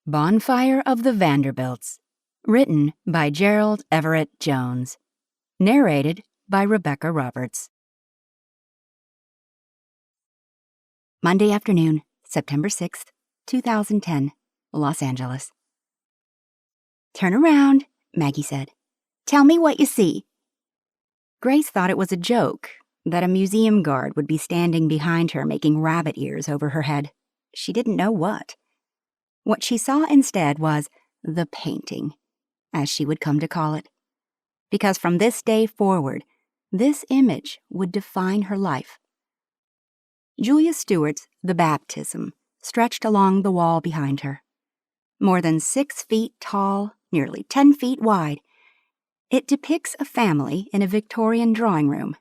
Bonfire of the Vanderbilts. Written by Gerald Everett Jones. Narrated by Rebecca Roberts. Monday afternoon, September 6th, 2010, Los Angeles. "Turn around," Maggie said. "Tell me what you see." Grace thought it was a joke, that a museum guard would be standing behind her making rabbit ears over her head. She didn't know what. What she saw instead was the painting, as she would come to call it. Because from this day forward, this image would define her life. Julia Stewart's The Baptism stretched along the wall behind her. More than 6 feet tall, nearly 10 feet wide, it depicts a family in a Victorian drawing room.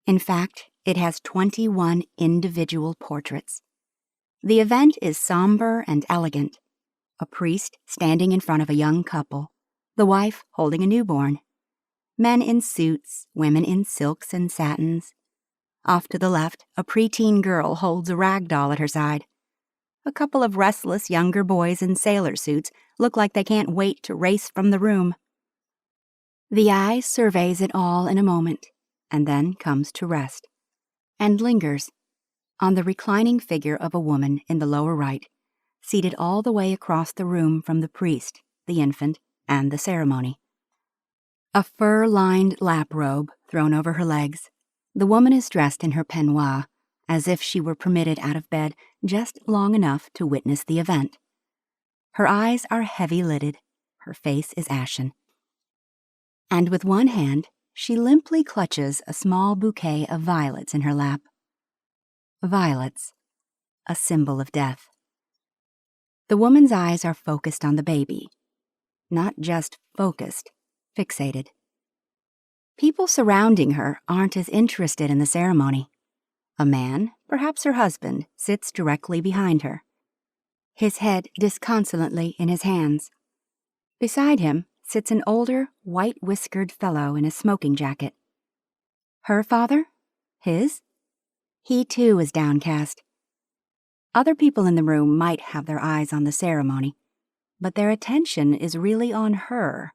In fact, it has 21 individual portraits. The event is somber and elegant. A priest standing in front of a young couple, the wife holding a newborn. Men in suits, women in silks and satins. Off to the left, a preteen girl holds a rag doll at her side. A couple of restless younger boys in sailor suits look like they can't wait to race from the room. The eye surveys it all in a moment, and then comes to rest, and lingers on the reclining figure of a woman in the lower right, seated all the way across the room from the priest, the infant, and the ceremony. A fur-lined lap robe thrown over her legs, the woman is dressed in her peignoir, as if she were permitted out of bed just long enough to witness the event. Her eyes are heavy-lidded, her face is ashen. And with one hand, she limply clutches a small bouquet of violets in her lap. Violets, a symbol of death. The woman's eyes are focused on the baby. Not just focused, fixated. People surrounding her aren't as interested in the ceremony. A man, perhaps her husband, sits directly behind her, his head disconsolately in his hands. Beside him sits an older, white-whiskered fellow in a smoking jacket. Her father? His? He too is downcast. Other people in the room might have their eyes on the ceremony, but their attention is really on her,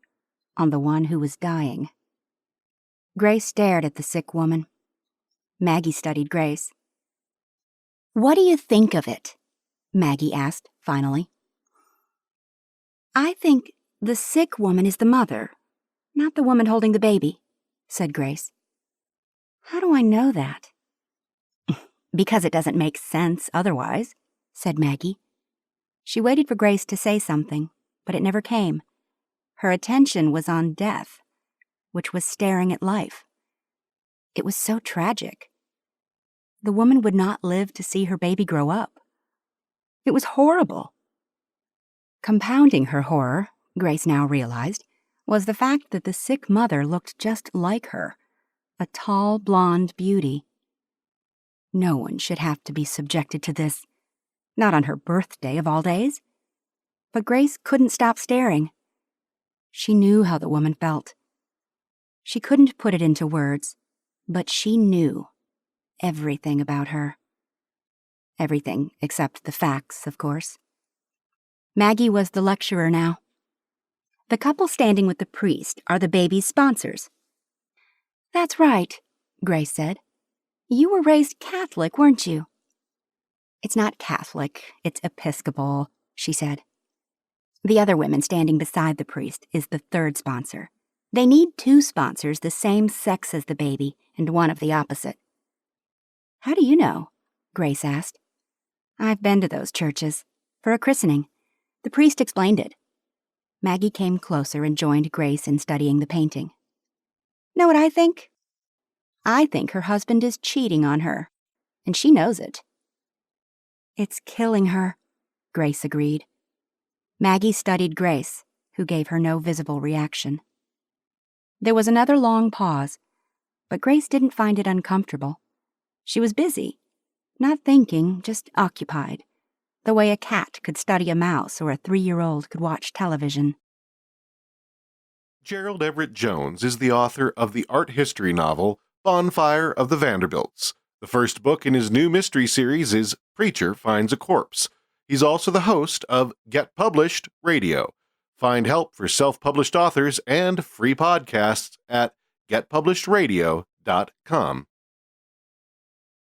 on the one who was dying. Grace stared at the sick woman. Maggie studied Grace. "What do you think of it?" Maggie asked, finally. "I think the sick woman is the mother, not the woman holding the baby," said Grace. "How do I know that?" "Because it doesn't make sense otherwise," said Maggie. She waited for Grace to say something, but it never came. Her attention was on death, which was staring at life. It was so tragic. The woman would not live to see her baby grow up. It was horrible. Compounding her horror, Grace now realized, was the fact that the sick mother looked just like her, a tall, blonde beauty. No one should have to be subjected to this, not on her birthday of all days. But Grace couldn't stop staring. She knew how the woman felt. She couldn't put it into words, but she knew everything about her. Everything except the facts, of course. Maggie was the lecturer now. "The couple standing with the priest are the baby's sponsors." "That's right," Grace said. "You were raised Catholic, weren't you?" "It's not Catholic, it's Episcopal," she said. The other woman standing beside the priest is the third sponsor. They need 2 sponsors the same sex as the baby and one of the opposite. "How do you know?" Grace asked. "I've been to those churches. For a christening. The priest explained it." Maggie came closer and joined Grace in studying the painting. "Know what I think? I think her husband is cheating on her, and she knows it." "It's killing her," Grace agreed. Maggie studied Grace, who gave her no visible reaction. There was another long pause, but Grace didn't find it uncomfortable. She was busy, not thinking, just occupied, the way a cat could study a mouse or a 3-year-old could watch television. Gerald Everett Jones is the author of the art history novel Bonfire of the Vanderbilts. The first book in his new mystery series is Preacher Finds a Corpse. He's also the host of Get Published Radio. Find help for self-published authors and free podcasts at getpublishеdradio.com.